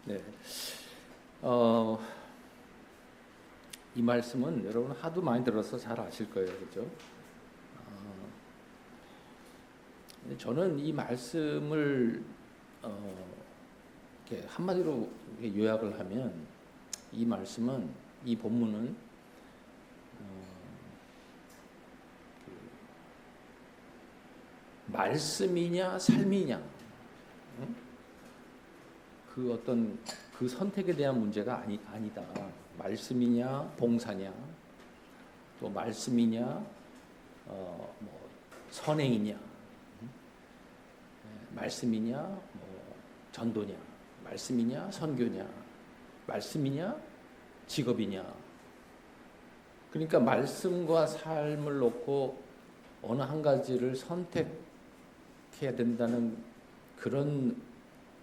네. 이 말씀은 여러분 하도 많이 들어서 잘 아실 거예요, 그렇죠? 저는 이 말씀을 이렇게 한마디로 이렇게 요약을 하면 이 말씀은 이 본문은 말씀이냐 삶이냐, 응? 그 어떤 그 선택에 대한 문제가 아니다. 말씀이냐 봉사냐, 또 말씀이냐 뭐 선행이냐, 말씀이냐 뭐 전도냐, 말씀이냐 선교냐, 말씀이냐 직업이냐. 그러니까 말씀과 삶을 놓고 어느 한 가지를 선택해야 된다는 그런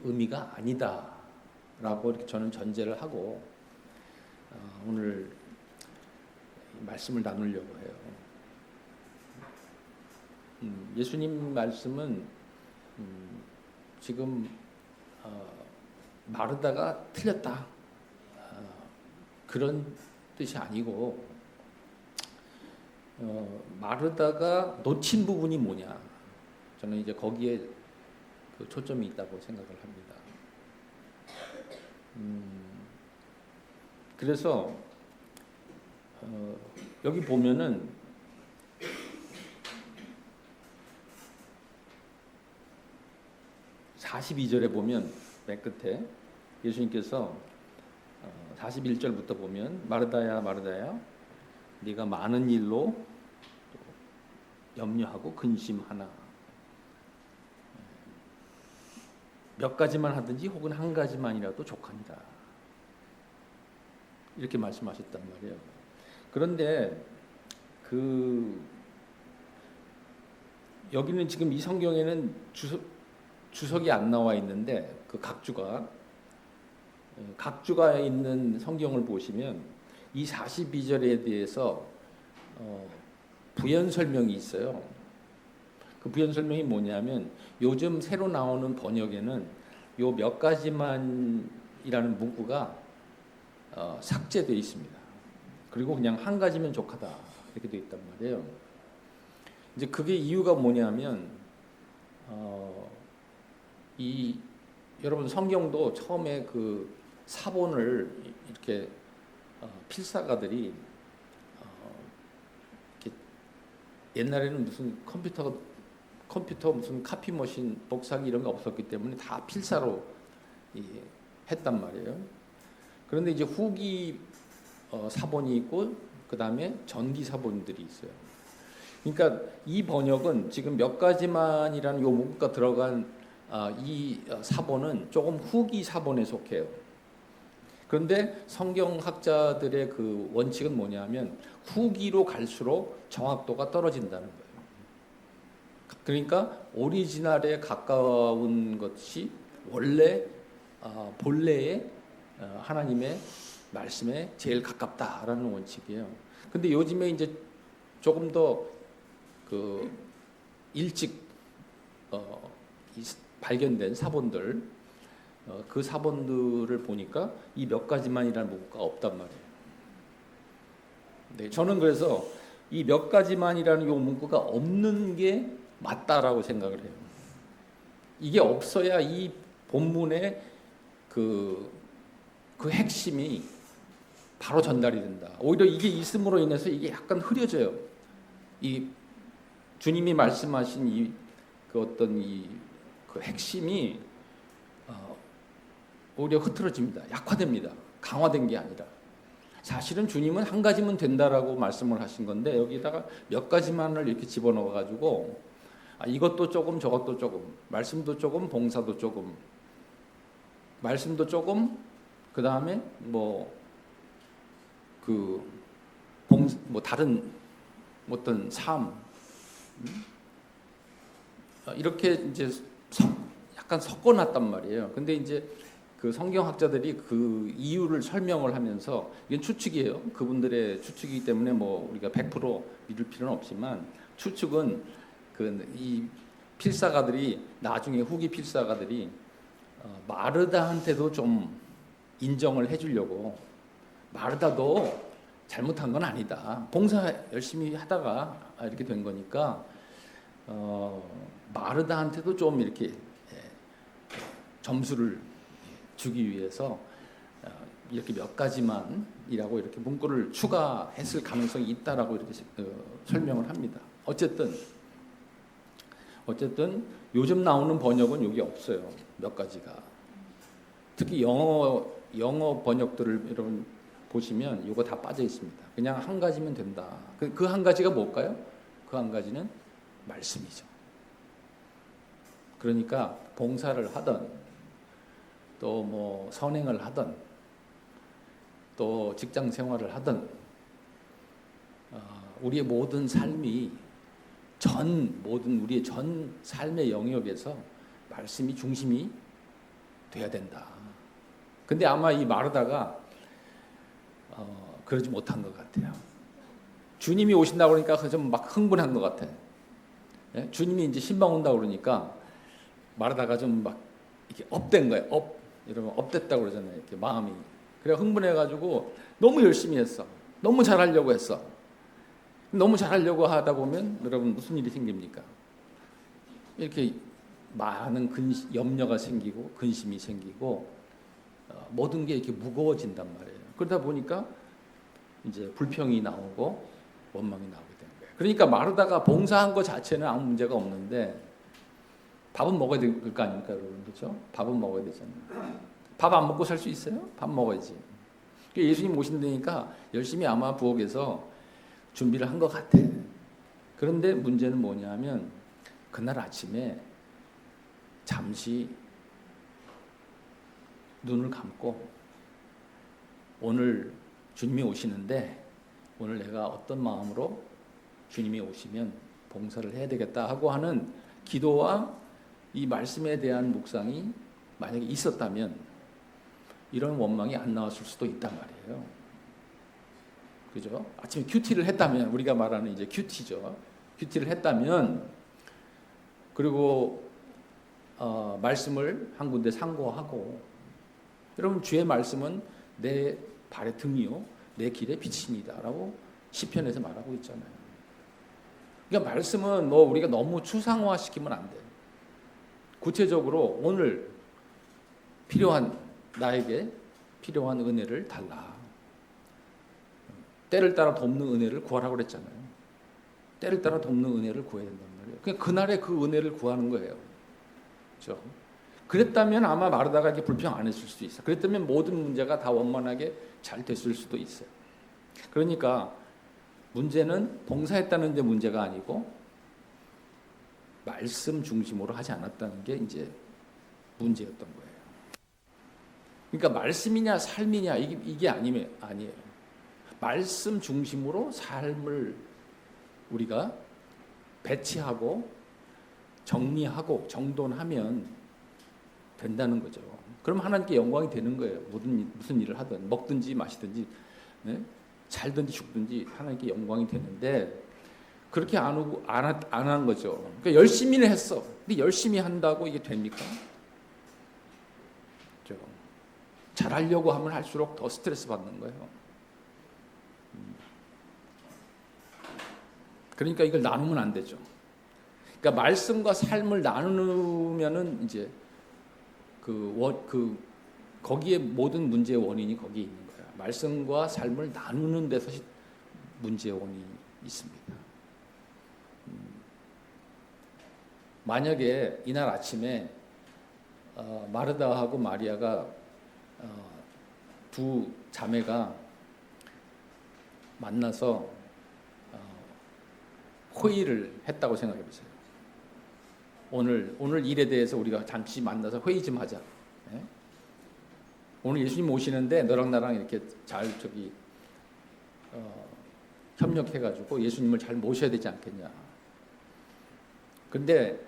의미가 아니다라고 이렇게 저는 전제를 하고 오늘 말씀을 나누려고 해요. 예수님 말씀은 지금 마르다가 틀렸다 그런 뜻이 아니고 마르다가 놓친 부분이 뭐냐, 저는 이제 거기에 그 초점이 있다고 생각을 합니다. 그래서 여기 보면은 (42절에) 보면 맨 끝에 예수님께서 41절부터 보면 마르다야 마르다야 네가 많은 일로 염려하고 근심하나, 몇 가지만 하든지 혹은 한 가지만이라도 족하니라, 이렇게 말씀하셨단 말이에요. 그런데 여기는 지금 이 성경에는 주석이 안 나와 있는데 그 각주가 있는 성경을 보시면 이 42절에 대해서 부연 설명이 있어요. 그 부연 설명이 뭐냐면 요즘 새로 나오는 번역에는 요 몇 가지만이라는 문구가 삭제되어 있습니다. 그리고 그냥 한 가지면 족하다 이렇게 되어 있단 말이에요. 이제 그게 이유가 뭐냐면 여러분 성경도 처음에 그 사본을 이렇게 필사가들이 이렇게 옛날에는 무슨 컴퓨터 무슨 카피 머신 복사기 이런 거 없었기 때문에 다 필사로 했단 말이에요. 그런데 이제 후기 사본이 있고 그 다음에 전기 사본들이 있어요. 그러니까 이 번역은 지금 몇 가지만이라는 요 문구가 들어간 이 사본은 조금 후기 사본에 속해요. 그런데 성경학자들의 그 원칙은 뭐냐면 후기로 갈수록 정확도가 떨어진다는 거예요. 그러니까 오리지널에 가까운 것이 원래 본래의 하나님의 말씀에 제일 가깝다라는 원칙이에요. 근데 요즘에 이제 조금 더 그 일찍 발견된 사본들, 그 사본들을 보니까 이 몇 가지만이라는 문구가 없단 말이에요. 네, 저는 그래서 이 몇 가지만이라는 요 문구가 없는 게 맞다라고 생각을 해요. 이게 없어야 이 본문의 그 핵심이 바로 전달이 된다. 오히려 이게 있음으로 인해서 이게 약간 흐려져요. 이 주님이 말씀하신 그 어떤 그 핵심이 오히려 흐트러집니다. 약화됩니다. 강화된 게 아니라. 사실은 주님은 한 가지면 된다라고 말씀을 하신 건데 여기다가 몇 가지만을 이렇게 집어넣어 가지고 이것도 조금 저것도 조금, 말씀도 조금 봉사도 조금, 말씀도 조금, 그 다음에 다른 어떤 삶, 이렇게 이제 약간 섞어놨단 말이에요. 근데 이제 그 성경학자들이 그 이유를 설명을 하면서, 이건 추측이에요. 그분들의 추측이기 때문에 우리가 100% 믿을 필요는 없지만, 추측은 이 필사가들이 나중에 후기 필사가들이 마르다한테도 좀 인정을 해주려고 마르다도 잘못한 건 아니다. 봉사 열심히 하다가 이렇게 된 거니까 마르다한테도 좀 이렇게 점수를 주기 위해서 이렇게 몇 가지만이라고 이렇게 문구를 추가했을 가능성이 있다라고 이렇게 설명을 합니다. 어쨌든 요즘 나오는 번역은 여기 없어요. 몇 가지가. 특히 영어 번역들을 여러분 보시면 이거 다 빠져 있습니다. 그냥 한 가지면 된다. 그 한 가지가 뭘까요? 그 한 가지는 말씀이죠. 그러니까 봉사를 하던 또 뭐 선행을 하던 또 직장 생활을 하던 우리의 모든 삶이 우리의 전 삶의 영역에서 말씀이 중심이 돼야 된다. 근데 아마 이 마르다가 그러지 못한 것 같아요. 주님이 오신다고 그러니까 좀 막 흥분한 것 같아. 예? 주님이 이제 신방 온다고 그러니까 마르다가 좀 막 이렇게 업된 거예요. 이러면 업됐다고 그러잖아요. 이렇게 마음이. 그래 흥분해가지고 너무 열심히 했어. 너무 잘하려고 했어. 너무 잘하려고 하다 보면 여러분 무슨 일이 생깁니까? 이렇게 많은 염려가 생기고 근심이 생기고 모든 게 이렇게 무거워진단 말이에요. 그러다 보니까 이제 불평이 나오고 원망이 나오게 되는 거예요. 그러니까 마르다가 봉사한 것 자체는 아무 문제가 없는데 밥은 먹어야 될 거 아닙니까, 여러분? 그렇죠? 밥은 먹어야 되잖아요. 밥 안 먹고 살 수 있어요? 밥 먹어야지. 예수님 오신다니까 열심히 아마 부엌에서 준비를 한 것 같아. 그런데 문제는 뭐냐면 그날 아침에 잠시 눈을 감고 오늘 주님이 오시는데 오늘 내가 어떤 마음으로 주님이 오시면 봉사를 해야 되겠다 하고 하는 기도와 이 말씀에 대한 묵상이 만약에 있었다면 이런 원망이 안 나왔을 수도 있단 말이에요. 그죠? 아침에 큐티를 했다면 우리가 말하는 이제 큐티죠. 큐티를 했다면 그리고 말씀을 한 군데 상고하고 여러분 주의 말씀은 내 발의 등이요 내 길의 빛이니다라고 시편에서 말하고 있잖아요. 그러니까 말씀은 뭐 우리가 너무 추상화시키면 안 돼. 구체적으로 오늘 나에게 필요한 은혜를 달라. 때를 따라 돕는 은혜를 구하라고 그랬잖아요. 때를 따라 돕는 은혜를 구해야 된단 말이에요. 그냥 그날의 그 은혜를 구하는 거예요. 그렇죠? 그랬다면 아마 마르다가 이렇게 불평 안 했을 수도 있어요. 그랬다면 모든 문제가 다 원만하게 잘 됐을 수도 있어요. 그러니까 문제는 봉사했다는 데 문제가 아니고 말씀 중심으로 하지 않았다는 게 이제 문제였던 거예요. 그러니까 말씀이냐 삶이냐 이게 아니에요. 말씀 중심으로 삶을 우리가 배치하고 정리하고 정돈하면 된다는 거죠. 그럼 하나님께 영광이 되는 거예요. 무슨 일을 하든 먹든지 마시든지 네? 살든지 죽든지 하나님께 영광이 되는데 그렇게 안 한 거죠. 그러니까 열심히는 했어. 근데 열심히 한다고 이게 됩니까? 그렇죠? 잘하려고 하면 할수록 더 스트레스 받는 거예요. 그러니까 이걸 나누면 안 되죠. 그러니까 말씀과 삶을 나누면은 이제 거기에 모든 문제의 원인이 거기에 있는 거예요. 말씀과 삶을 나누는 데서 문제의 원인이 있습니다. 만약에 이날 아침에 마르다하고 마리아가 두 자매가 만나서 회의를 했다고 생각해 보세요. 오늘 일에 대해서 우리가 잠시 만나서 회의 좀 하자. 네? 오늘 예수님 오시는데 너랑 나랑 이렇게 잘 협력해가지고 예수님을 잘 모셔야 되지 않겠냐. 근데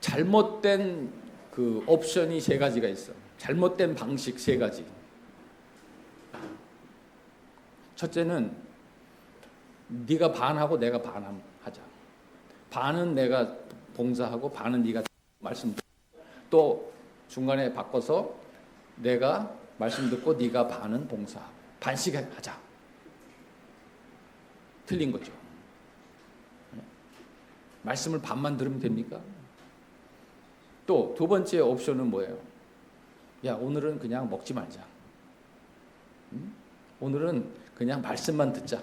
잘못된 그 옵션이 세 가지가 있어. 잘못된 방식 세 가지. 첫째는 네가 반하고 내가 반하자. 반은 내가 봉사하고 반은 네가 말씀. 또 중간에 바꿔서 내가 말씀 듣고 네가 반은 봉사, 반씩 하자. 틀린 거죠. 말씀을 반만 들으면 됩니까? 또 두 번째 옵션은 뭐예요? 야, 오늘은 그냥 먹지 말자. 오늘은 그냥 말씀만 듣자.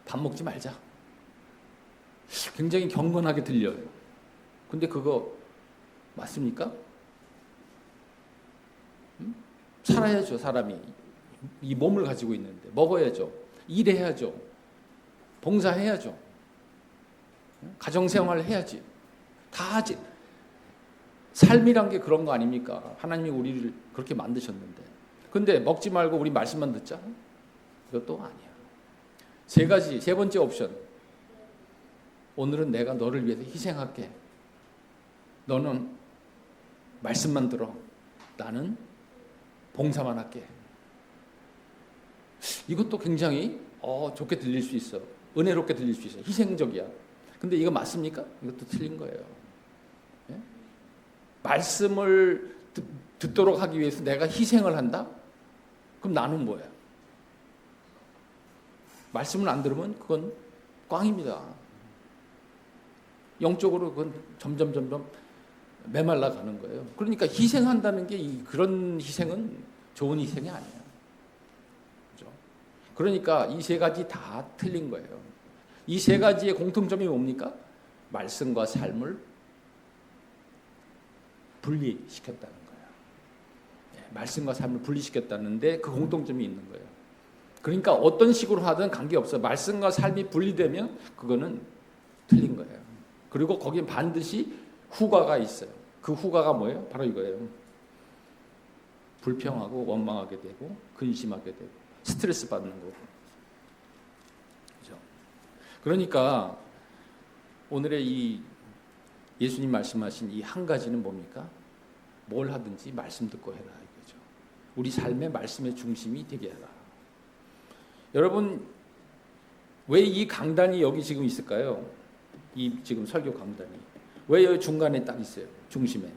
밥 먹지 말자. 굉장히 경건하게 들려요. 근데 그거 맞습니까? 살아야죠, 사람이. 이 몸을 가지고 있는데 먹어야죠. 일해야죠. 봉사해야죠. 가정생활을 해야지. 다 하지. 삶이란 게 그런 거 아닙니까? 하나님이 우리를 그렇게 만드셨는데. 근데 먹지 말고 우리 말씀만 듣자? 이것도 아니야. 세 번째 옵션. 오늘은 내가 너를 위해서 희생할게. 너는 말씀만 들어. 나는 봉사만 할게. 이것도 굉장히 좋게 들릴 수 있어. 은혜롭게 들릴 수 있어. 희생적이야. 근데 이거 맞습니까? 이것도 틀린 거예요. 예? 말씀을 듣도록 하기 위해서 내가 희생을 한다? 그럼 나는 뭐야? 말씀을 안 들으면 그건 꽝입니다. 영적으로 그건 점점 메말라 가는 거예요. 그러니까 희생한다는 게 그런 희생은 좋은 희생이 아니에요. 그렇죠? 그러니까 이 세 가지 다 틀린 거예요. 이 세 가지의 공통점이 뭡니까? 말씀과 삶을 분리시켰다는 거예요. 말씀과 삶을 분리시켰다는데 그 공통점이 있는 거예요. 그러니까 어떤 식으로 하든 관계없어요. 말씀과 삶이 분리되면 그거는 틀린 거예요. 그리고 거기에 반드시 후과가 있어요. 그 후과가 뭐예요? 바로 이거예요. 불평하고 원망하게 되고 근심하게 되고 스트레스 받는 거고. 그렇죠? 그러니까 오늘의 이 예수님 말씀하신 이 한 가지는 뭡니까? 뭘 하든지 말씀 듣고 해라 이거죠. 우리 삶의 말씀의 중심이 되게 해라. 여러분 왜 이 강단이 여기 지금 있을까요? 이 지금 설교 강단이 왜 여기 중간에 딱 있어요? 중심에.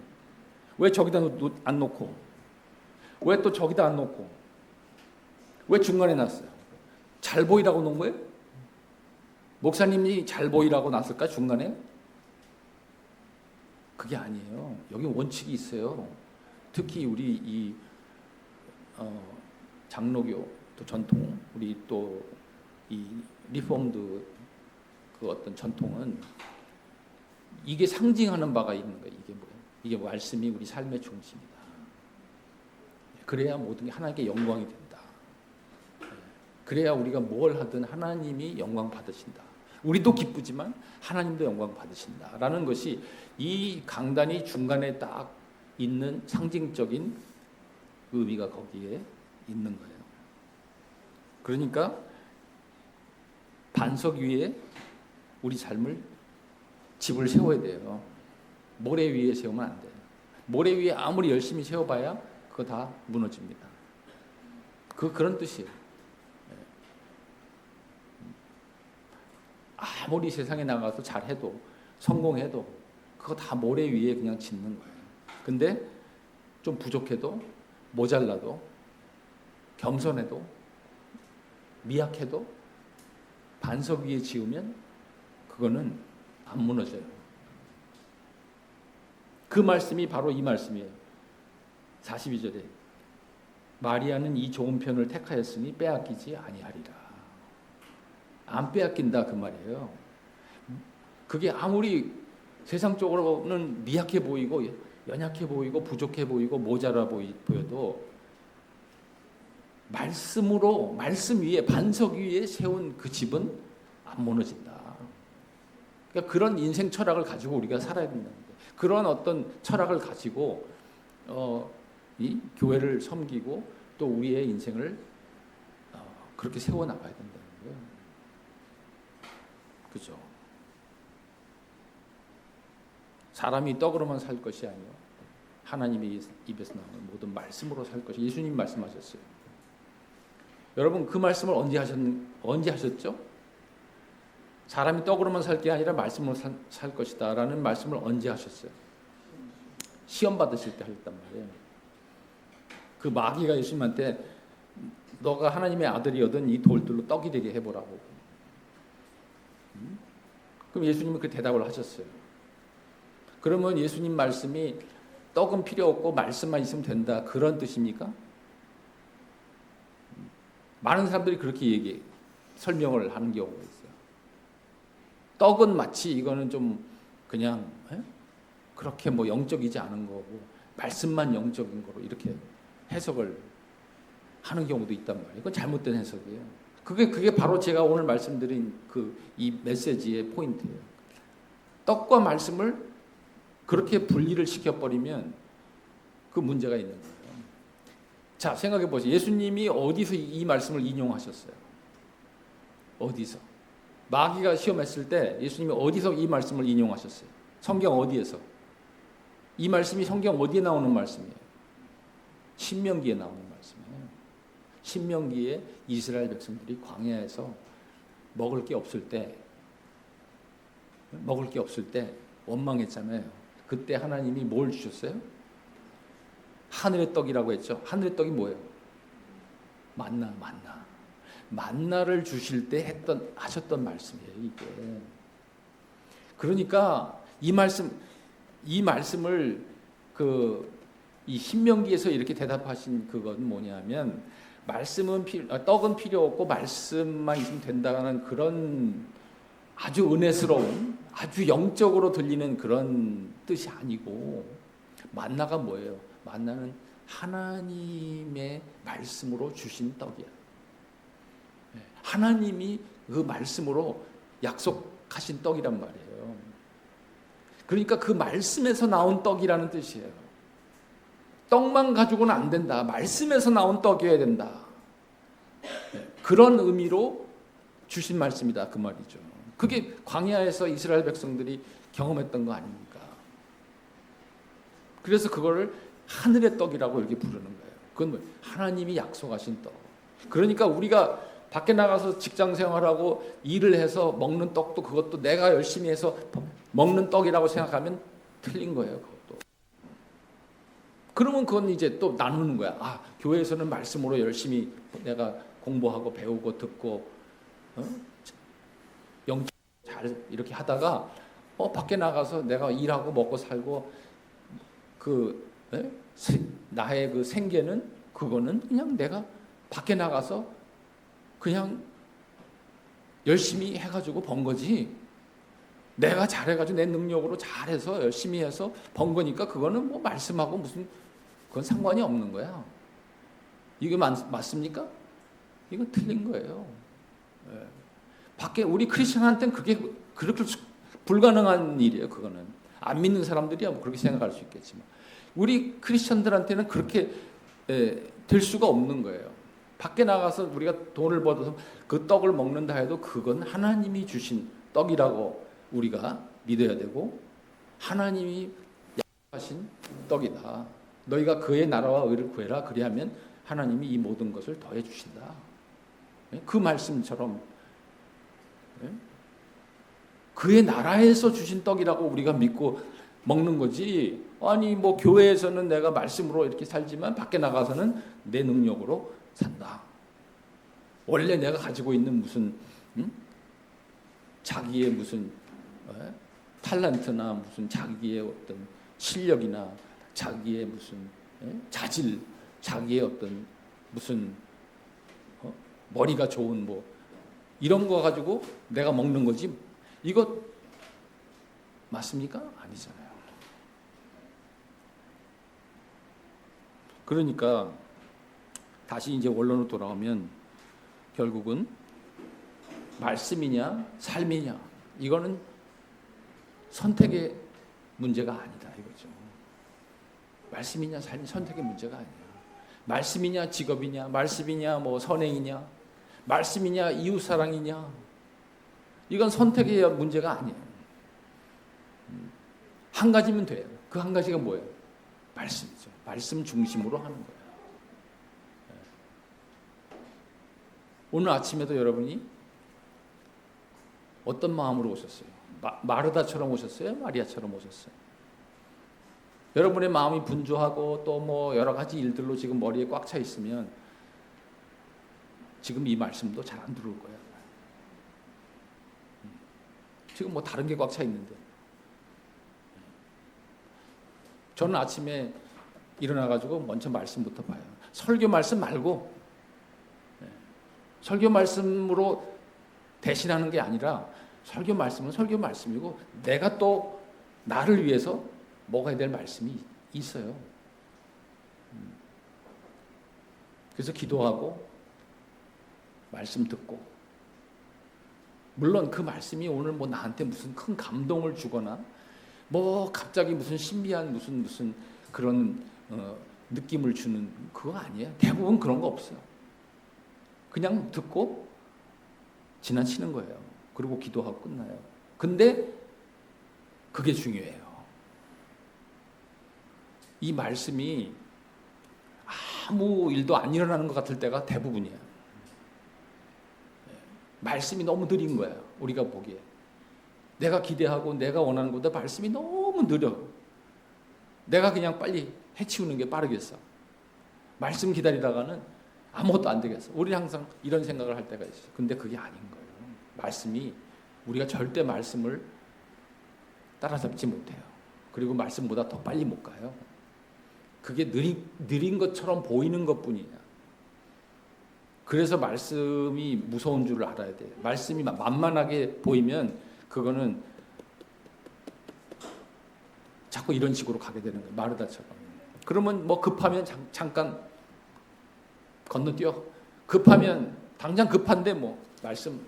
왜 저기다 안 놓고? 왜 또 저기다 안 놓고? 왜 중간에 놨어요? 잘 보이라고 놓은 거예요? 목사님이 잘 보이라고 놨을까 중간에? 그게 아니에요. 여기 원칙이 있어요. 특히 우리 이 장로교 또 전통, 우리 또 이 리폼드 그 어떤 전통은 이게 상징하는 바가 있는 거예요. 이게 뭐예요? 이게 말씀이 우리 삶의 중심이다. 그래야 모든 게 하나님께 영광이 된다. 그래야 우리가 뭘 하든 하나님이 영광 받으신다. 우리도 기쁘지만 하나님도 영광 받으신다라는 것이 이 강단이 중간에 딱 있는 상징적인 의미가 거기에 있는 거예요. 그러니까 반석 위에 우리 삶을 집을 세워야 돼요. 모래 위에 세우면 안 돼요. 모래 위에 아무리 열심히 세워봐야 그거 다 무너집니다. 그런 뜻이에요. 아무리 세상에 나가서 잘해도 성공해도 그거 다 모래 위에 그냥 짓는 거예요. 근데 좀 부족해도 모자라도 겸손해도 미약해도 반석 위에 지으면 그거는 안 무너져요. 그 말씀이 바로 이 말씀이에요. 42절에 마리아는 이 좋은 편을 택하였으니 빼앗기지 아니하리라. 안 빼앗긴다 그 말이에요. 그게 아무리 세상적으로는 미약해 보이고 연약해 보이고 부족해 보이고 모자라 보여도 말씀으로 말씀 위에 반석 위에 세운 그 집은 안 무너진다. 그러니까 그런 인생 철학을 가지고 우리가 살아야 된다는 거예요. 그런 어떤 철학을 가지고 이 교회를 섬기고 또 우리의 인생을 그렇게 세워 나가야 된다는 거예요. 그죠? 사람이 떡으로만 살 것이 아니요 하나님의 입에서 나오는 모든 말씀으로 살 것이 예수님 말씀하셨어요. 여러분 그 말씀을 언제 하셨죠? 사람이 떡으로만 살 게 아니라 말씀으로 살 것이다 라는 말씀을 언제 하셨어요? 시험 받으실 때 하셨단 말이에요. 그 마귀가 예수님한테 너가 하나님의 아들이거든 이 돌들로 떡이 되게 해보라고. 그럼 예수님은 그 대답을 하셨어요. 그러면 예수님 말씀이 떡은 필요 없고 말씀만 있으면 된다 그런 뜻입니까? 많은 사람들이 그렇게 설명을 하는 경우가 있어요. 떡은 마치 이거는 좀 그냥 그렇게 뭐 영적이지 않은 거고 말씀만 영적인 거로 이렇게 해석을 하는 경우도 있단 말이에요. 그건 잘못된 해석이에요. 그게 바로 제가 오늘 말씀드린 이 메시지의 포인트예요. 떡과 말씀을 그렇게 분리를 시켜버리면 그 문제가 있는 거예요. 자, 생각해 보세요. 예수님이 어디서 이 말씀을 인용하셨어요? 어디서? 마귀가 시험했을 때 예수님이 어디서 이 말씀을 인용하셨어요? 성경 어디에서? 이 말씀이 성경 어디에 나오는 말씀이에요? 신명기에 나오는 말씀이에요. 신명기에 이스라엘 백성들이 광야에서 먹을 게 없을 때 원망했잖아요. 그때 하나님이 뭘 주셨어요? 하늘의 떡이라고 했죠. 하늘의 떡이 뭐예요? 만나를 주실 때 하셨던 말씀이에요, 이게. 그러니까 이 말씀을 이 신명기에서 이렇게 대답하신 그건 뭐냐면 떡은 필요 없고 말씀만 있으면 된다는 그런 아주 은혜스러운 아주 영적으로 들리는 그런 뜻이 아니고 만나가 뭐예요? 만나는 하나님의 말씀으로 주신 떡이야. 하나님이 그 말씀으로 약속하신 떡이란 말이에요. 그러니까 그 말씀에서 나온 떡이라는 뜻이에요. 떡만 가지고는 안 된다. 말씀에서 나온 떡이어야 된다. 그런 의미로 주신 말씀이다. 그 말이죠. 그게 광야에서 이스라엘 백성들이 경험했던 거 아닙니까? 그래서 그거를 하늘의 떡이라고 이렇게 부르는 거예요. 그건 하나님이 약속하신 떡. 그러니까 우리가 밖에 나가서 직장 생활하고 일을 해서 먹는 떡도 그것도 내가 열심히 해서 먹는 떡이라고 생각하면 틀린 거예요. 그것도. 그러면 그건 이제 또 나누는 거야. 교회에서는 말씀으로 열심히 내가 공부하고 배우고 듣고 영적 잘 이렇게 하다가 밖에 나가서 내가 일하고 먹고 살고 나의 그 생계는 그거는 그냥 내가 밖에 나가서 그냥 열심히 해가지고 번 거지. 내가 잘해가지고 내 능력으로 잘해서 열심히 해서 번 거니까 그거는 뭐 말씀하고 무슨 그건 상관이 없는 거야. 이게 맞습니까? 이건 틀린 거예요. 밖에 우리 크리스천한테는 그게 그렇게 불가능한 일이에요. 그거는 안 믿는 사람들이야 뭐 그렇게 생각할 수 있겠지만 우리 크리스천들한테는 그렇게 될 수가 없는 거예요. 밖에 나가서 우리가 돈을 벌어서 그 떡을 먹는다 해도 그건 하나님이 주신 떡이라고 우리가 믿어야 되고 하나님이 약속하신 떡이다. 너희가 그의 나라와 의를 구해라. 그리하면 하나님이 이 모든 것을 더해 주신다. 그 말씀처럼 그의 나라에서 주신 떡이라고 우리가 믿고 먹는 거지. 아니 뭐 교회에서는 내가 말씀으로 이렇게 살지만 밖에 나가서는 내 능력으로 산다. 원래 내가 가지고 있는 무슨 자기의 무슨 탤런트나 무슨 자기의 어떤 실력이나 자기의 무슨 자질, 자기의 어떤 무슨 머리가 좋은 뭐 이런 거 가지고 내가 먹는 거지. 이거 맞습니까? 아니잖아요. 그러니까 다시 이제 원론으로 돌아오면 결국은 말씀이냐 삶이냐 이거는 선택의 문제가 아니다 이거죠. 말씀이냐 삶이 선택의 문제가 아니야. 말씀이냐 직업이냐 말씀이냐 뭐 선행이냐 말씀이냐 이웃사랑이냐 이건 선택의 문제가 아니에요. 한 가지면 돼요. 그 한 가지가 뭐예요? 말씀이죠. 말씀 중심으로 하는 거예요. 오늘 아침에도 여러분이 어떤 마음으로 오셨어요? 마르다처럼 오셨어요? 마리아처럼 오셨어요? 여러분의 마음이 분주하고 또 뭐 여러 가지 일들로 지금 머리에 꽉 차 있으면 지금 이 말씀도 잘 안 들어올 거예요. 지금 뭐 다른 게 꽉 차 있는데. 저는 아침에 일어나가지고 먼저 말씀부터 봐요. 설교 말씀 말고 설교 말씀으로 대신하는 게 아니라 설교 말씀은 설교 말씀이고 내가 또 나를 위해서 먹어야 될 말씀이 있어요. 그래서 기도하고 말씀 듣고 물론 그 말씀이 오늘 뭐 나한테 무슨 큰 감동을 주거나 뭐 갑자기 무슨 신비한 무슨 그런 느낌을 주는 그거 아니에요. 대부분 그런 거 없어요. 그냥 듣고 지나치는 거예요. 그리고 기도하고 끝나요. 근데 그게 중요해요. 이 말씀이 아무 일도 안 일어나는 것 같을 때가 대부분이야. 말씀이 너무 느린 거야. 우리가 보기에. 내가 기대하고 내가 원하는 것보다 말씀이 너무 느려. 내가 그냥 빨리 해치우는 게 빠르겠어. 말씀 기다리다가는 아무것도 안 되겠어. 우리는 항상 이런 생각을 할 때가 있어요. 근데 그게 아닌 거예요. 말씀이 우리가 절대 말씀을 따라잡지 못해요. 그리고 말씀보다 더 빨리 못 가요. 그게 느린 것처럼 보이는 것뿐이야. 그래서 말씀이 무서운 줄을 알아야 돼요. 말씀이 만만하게 보이면 그거는 자꾸 이런 식으로 가게 되는 거예요. 마르다처럼. 그러면 뭐 급하면 잠깐 건너뛰어. 급하면 당장 급한데 뭐 말씀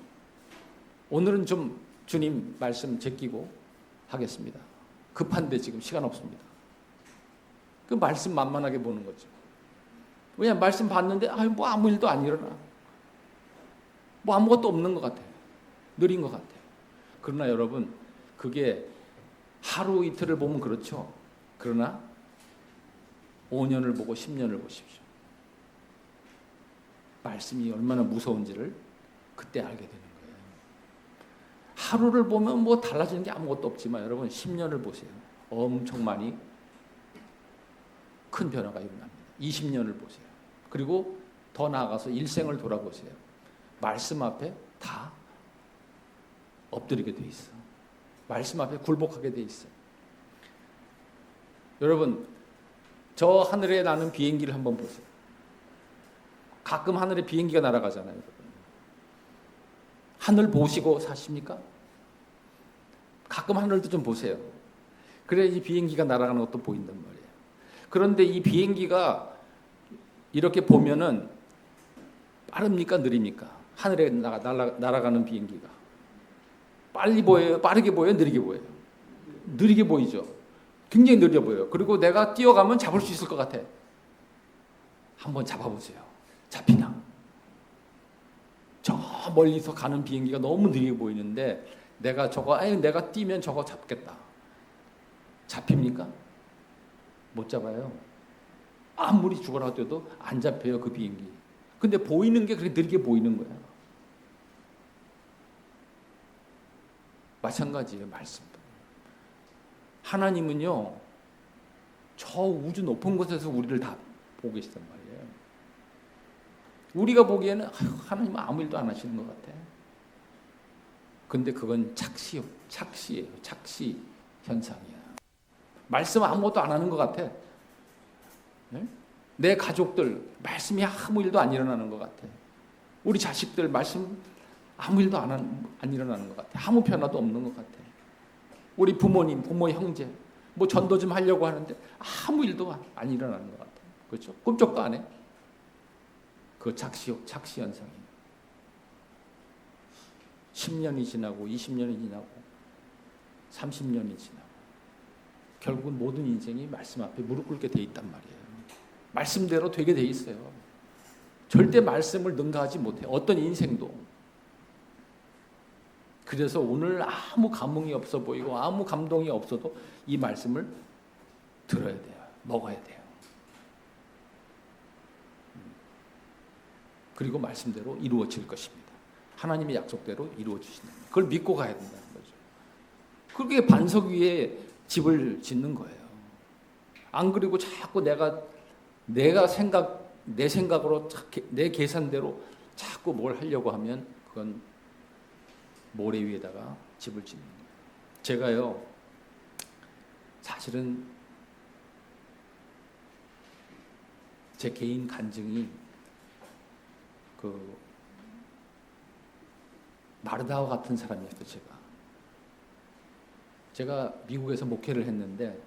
오늘은 좀 주님 말씀 제끼고 하겠습니다. 급한데 지금 시간 없습니다. 그 말씀 만만하게 보는 거죠. 왜냐하면 말씀 봤는데 뭐 아무 일도 안 일어나. 뭐 아무것도 없는 것 같아요. 느린 것 같아요. 그러나 여러분 그게 하루 이틀을 보면 그렇죠. 그러나 5년을 보고 10년을 보십시오. 말씀이 얼마나 무서운지를 그때 알게 되는 거예요. 하루를 보면 뭐 달라지는 게 아무것도 없지만 여러분 10년을 보세요. 엄청 많이 큰 변화가 일어납니다. 20년을 보세요. 그리고 더 나아가서 일생을 돌아보세요. 말씀 앞에 다 엎드리게 돼 있어. 말씀 앞에 굴복하게 돼 있어. 여러분, 저 하늘에 나는 비행기를 한번 보세요. 가끔 하늘에 비행기가 날아가잖아요. 여러분. 하늘 보시고 사십니까? 가끔 하늘도 좀 보세요. 그래야 이 비행기가 날아가는 것도 보인단 말이에요. 그런데 이 비행기가 이렇게 보면은 빠릅니까? 느립니까? 하늘에 날아가는 비행기가. 빨리 보여요? 빠르게 보여요? 느리게 보여요? 느리게 보이죠? 굉장히 느려 보여요. 그리고 내가 뛰어가면 잡을 수 있을 것 같아. 한번 잡아보세요. 잡히나? 저 멀리서 가는 비행기가 너무 느리게 보이는데 내가 뛰면 저거 잡겠다. 잡힙니까? 못 잡아요. 아무리 죽어라 뛰어도 안 잡혀요, 그 비행기. 근데 보이는 게 그렇게 느리게 보이는 거야. 마찬가지예요, 말씀도. 하나님은요, 저 우주 높은 곳에서 우리를 다 보고 계시단 말이에요. 우리가 보기에는 하나님은 아무 일도 안 하시는 것 같아. 근데 그건 착시예요. 착시 현상이야. 말씀 아무것도 안 하는 것 같아. 네? 내 가족들 말씀이 아무 일도 안 일어나는 것 같아. 우리 자식들 말씀 아무 일도 안 일어나는 것 같아. 아무 변화도 없는 것 같아. 우리 부모님, 부모 형제 뭐 전도 좀 하려고 하는데 아무 일도 안 일어나는 것 같아. 그렇죠? 꿈쩍도 안 해. 그 착시 현상이에요. 10년이 지나고 20년이 지나고 30년이 지나고 결국은 모든 인생이 말씀 앞에 무릎 꿇게 돼 있단 말이에요. 말씀대로 되게 돼 있어요. 절대 말씀을 능가하지 못해요. 어떤 인생도. 그래서 오늘 아무 감흥이 없어 보이고 아무 감동이 없어도 이 말씀을 들어야 돼요. 먹어야 돼요. 그리고 말씀대로 이루어질 것입니다. 하나님의 약속대로 이루어 주신다. 그걸 믿고 가야 된다는 거죠. 그게 반석 위에 집을 짓는 거예요. 안 그리고 자꾸 내 생각으로 내 계산대로 자꾸 뭘 하려고 하면 그건 모래 위에다가 집을 짓는 거예요. 제가요, 사실은 제 개인 간증이 그 마르다와 같은 사람이었어요. 제가 미국에서 목회를 했는데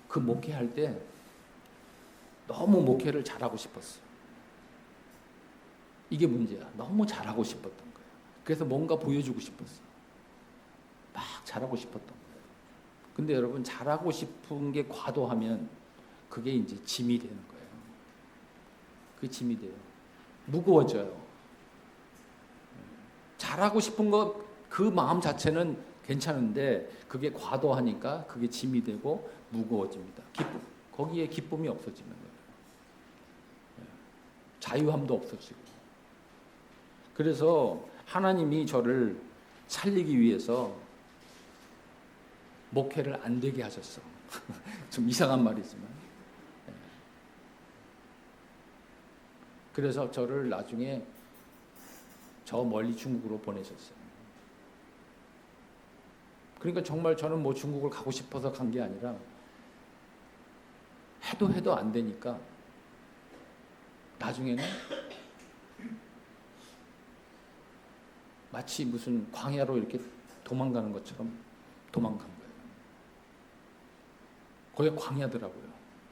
그 목회할 때 너무 목회를 잘하고 싶었어요. 이게 문제야. 너무 잘하고 싶었던 거예요. 그래서 뭔가 보여주고 싶었어요. 막 잘하고 싶었던 거예요. 근데 여러분, 잘하고 싶은 게 과도하면 그게 이제 짐이 되는 거예요. 그게 짐이 돼요. 무거워져요. 잘하고 싶은 거 그 마음 자체는 괜찮은데 그게 과도하니까 그게 짐이 되고 무거워집니다. 거기에 기쁨이 없어지는 거예요. 자유함도 없어지고. 그래서 하나님이 저를 살리기 위해서 목회를 안 되게 하셨어. 좀 이상한 말이지만. 그래서 저를 나중에 저 멀리 중국으로 보내셨어요. 그러니까 정말 저는 뭐 중국을 가고 싶어서 간 게 아니라 해도 안 되니까 나중에는 마치 무슨 광야로 이렇게 도망가는 것처럼 도망간 거예요. 거기가 광야더라고요.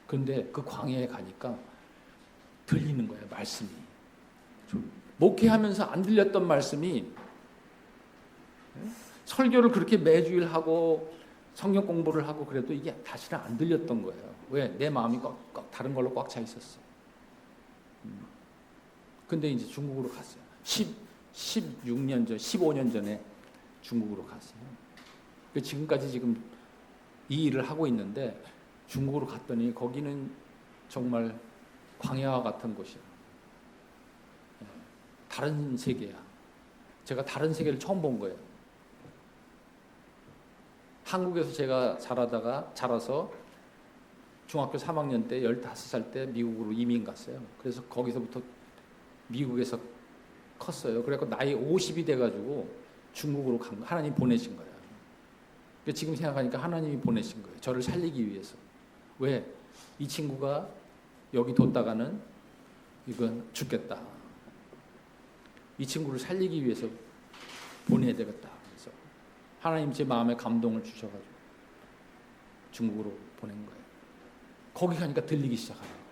그런데 그 광야에 가니까 들리는 거예요, 말씀이. 목회하면서 안 들렸던 말씀이, 설교를 그렇게 매주일 하고 성경 공부를 하고 그래도 이게 다시는 안 들렸던 거예요. 왜? 내 마음이 꽉 다른 걸로 꽉 차 있었어. 근데 이제 중국으로 갔어요. 16년 전, 15년 전에 중국으로 갔어요. 지금까지 지금 이 일을 하고 있는데 중국으로 갔더니 거기는 정말 광야와 같은 곳이야. 다른 세계야. 제가 다른 세계를 처음 본 거예요. 한국에서 제가 자라서 중학교 3학년 때 15살 때 미국으로 이민 갔어요. 그래서 거기서부터 미국에서 컸어요. 그래서 나이 50이 돼가지고 중국으로 간 거, 하나님 보내신 거예요. 지금 생각하니까 하나님이 보내신 거예요. 저를 살리기 위해서. 왜? 이 친구가 여기 뒀다가는 이건 죽겠다. 이 친구를 살리기 위해서 보내야 되겠다. 그래서 하나님 제 마음에 감동을 주셔가지고 중국으로 보낸 거예요. 거기 가니까 들리기 시작하는 거예요.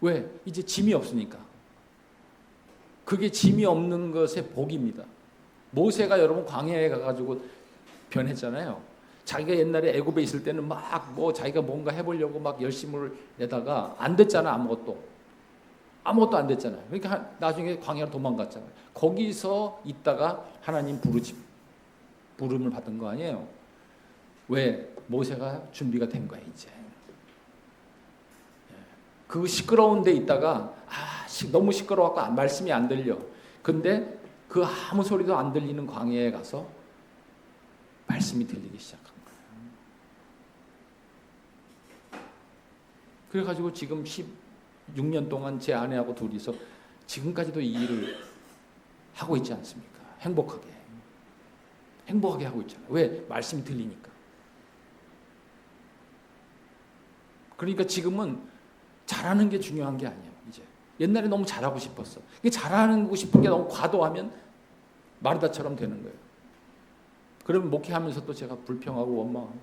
왜? 이제 짐이 없으니까. 그게 짐이 없는 것의 복입니다. 모세가 여러분 광야에 가가지고 변했잖아요. 자기가 옛날에 애굽에 있을 때는 막 자기가 뭔가 해보려고 막 열심을 내다가 안 됐잖아. 아무것도 안 됐잖아요. 그러니까 나중에 광야로 도망갔잖아요. 거기서 있다가 하나님 부름을 받은 거 아니에요. 왜? 모세가 준비가 된 거예요, 이제. 그 시끄러운 데 있다가 너무 시끄러워갖고 말씀이 안 들려. 근데 그 아무 소리도 안 들리는 광야에 가서 말씀이 들리기 시작한 거예요. 그래가지고 지금 16년 동안 제 아내하고 둘이서 지금까지도 이 일을 하고 있지 않습니까? 행복하게 하고 있잖아요. 왜? 말씀이 들리니까. 그러니까 지금은 잘하는 게 중요한 게 아니에요. 이제 옛날에 너무 잘하고 싶었어. 잘하고 싶은 게 너무 과도하면 마르다처럼 되는 거예요. 그러면 목회하면서 또 제가 불평하고 원망하고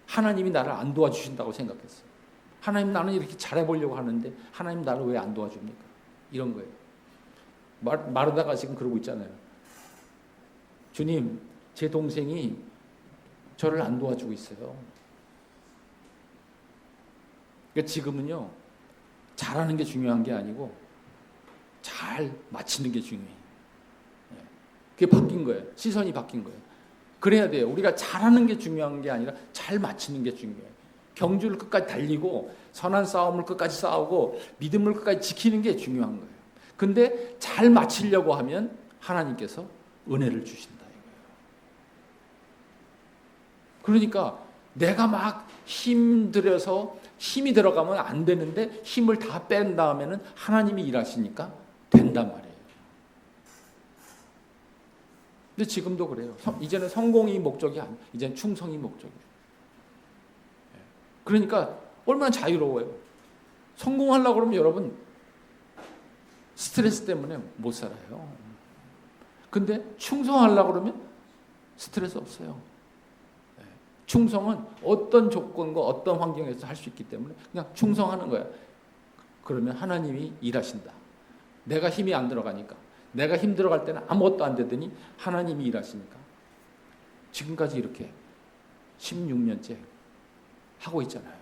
하나님이 나를 안 도와주신다고 생각했어요. 하나님, 나는 이렇게 잘해보려고 하는데 하나님 나를 왜 안 도와줍니까? 이런 거예요. 마르다가 지금 그러고 있잖아요. 주님, 제 동생이 저를 안 도와주고 있어요. 그러니까 지금은요, 잘하는 게 중요한 게 아니고 잘 마치는 게 중요해요. 그게 바뀐 거예요. 시선이 바뀐 거예요. 그래야 돼요. 우리가 잘하는 게 중요한 게 아니라 잘 마치는 게 중요해요. 경주를 끝까지 달리고 선한 싸움을 끝까지 싸우고 믿음을 끝까지 지키는 게 중요한 거예요. 근데 잘 마치려고 하면 하나님께서 은혜를 주신다 이거예요. 그러니까 내가 막 힘들여서 힘이 들어가면 안 되는데 힘을 다 뺀 다음에는 하나님이 일하시니까 된단 말이에요. 근데 지금도 그래요. 이제는 성공이 목적이 아니에요. 이제는 충성이 목적이에요. 그러니까 얼마나 자유로워요. 성공하려고 그러면 여러분 스트레스 때문에 못 살아요. 근데 충성하려고 그러면 스트레스 없어요. 충성은 어떤 조건과 어떤 환경에서 할 수 있기 때문에 그냥 충성하는 거야. 그러면 하나님이 일하신다. 내가 힘이 안 들어가니까. 내가 힘 들어갈 때는 아무것도 안 되더니 하나님이 일하시니까. 지금까지 이렇게 16년째 하고 있잖아요.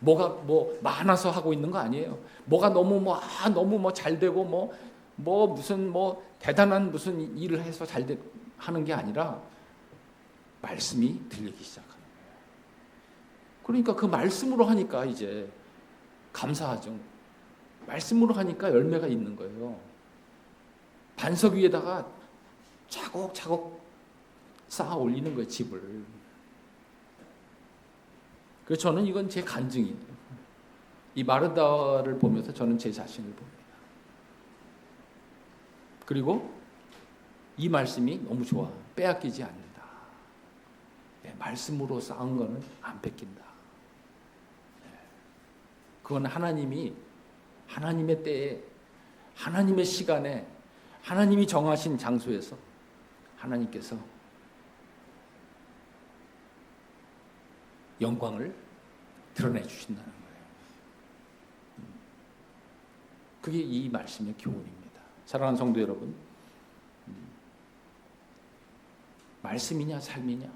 뭐가 많아서 하고 있는 거 아니에요. 뭐가 너무 잘 되고 무슨 대단한 무슨 일을 해서 하는 게 아니라 말씀이 들리기 시작하는 거예요. 그러니까 그 말씀으로 하니까 이제 감사하죠. 말씀으로 하니까 열매가 있는 거예요. 반석 위에다가 차곡차곡 쌓아 올리는 거예요, 집을. 그래서 저는 이건 제 간증이에요. 이 마르다를 보면서 저는 제 자신을 봅니다. 그리고 이 말씀이 너무 좋아. 빼앗기지 않는다. 말씀으로 쌓은 거는 안 뺏긴다. 그건 하나님이 하나님의 때에 하나님의 시간에 하나님이 정하신 장소에서 하나님께서 영광을 드러내 주신다는 거예요. 그게 이 말씀의 교훈입니다. 사랑하는 성도 여러분, 말씀이냐 삶이냐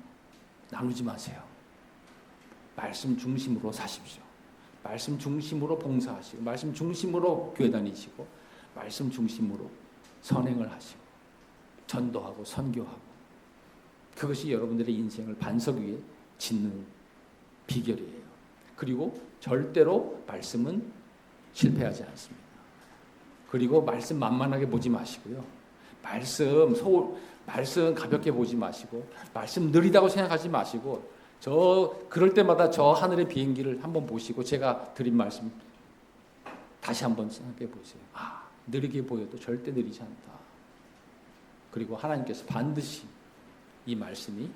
나누지 마세요. 말씀 중심으로 사십시오. 말씀 중심으로 봉사하시고 말씀 중심으로 교회 다니시고 말씀 중심으로 선행을 하시고 전도하고 선교하고 그것이 여러분들의 인생을 반석 위에 짓는 비결이에요. 그리고 절대로 말씀은 실패하지 않습니다. 그리고 말씀 만만하게 보지 마시고요. 말씀 가볍게 보지 마시고 말씀 느리다고 생각하지 마시고 그럴 때마다 저 하늘의 비행기를 한번 보시고 제가 드린 말씀 다시 한번 생각해 보세요. 느리게 보여도 절대 느리지 않다. 그리고 하나님께서 반드시 이 말씀이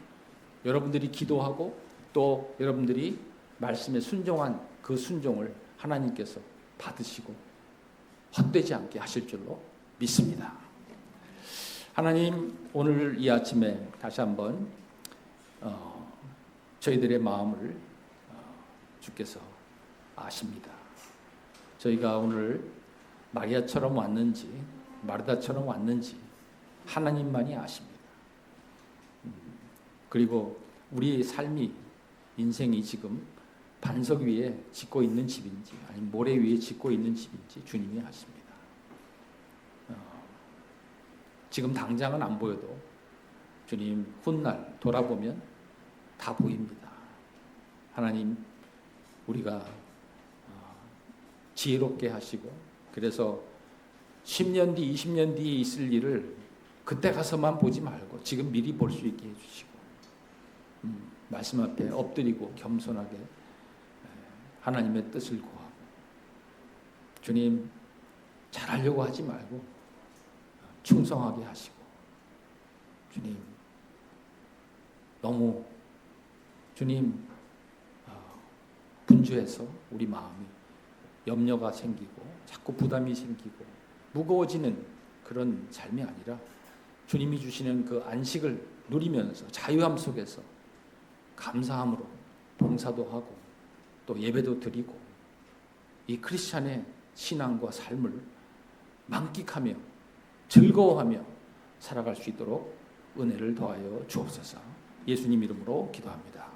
여러분들이 기도하고 또 여러분들이 말씀에 순종한 그 순종을 하나님께서 받으시고 헛되지 않게 하실 줄로 믿습니다. 하나님, 오늘 이 아침에 다시 한번 저희들의 마음을 주께서 아십니다. 저희가 오늘 마리아처럼 왔는지 마르다처럼 왔는지 하나님만이 아십니다. 그리고 우리의 삶이 인생이 지금 반석 위에 짓고 있는 집인지 아니면 모래 위에 짓고 있는 집인지 주님이 아십니다. 지금 당장은 안 보여도 주님 훗날 돌아보면 다 보입니다. 하나님, 우리가 지혜롭게 하시고 그래서 10년 뒤, 20년 뒤에 있을 일을 그때 가서만 보지 말고 지금 미리 볼 수 있게 해주시고 말씀 앞에 엎드리고 겸손하게 하나님의 뜻을 구하고 주님 잘하려고 하지 말고 충성하게 하시고 주님 너무 주님 분주해서 우리 마음이 염려가 생기고 자꾸 부담이 생기고 무거워지는 그런 삶이 아니라 주님이 주시는 그 안식을 누리면서 자유함 속에서 감사함으로 봉사도 하고 또 예배도 드리고 이 크리스찬의 신앙과 삶을 만끽하며 즐거워하며 살아갈 수 있도록 은혜를 더하여 주옵소서. 예수님 이름으로 기도합니다.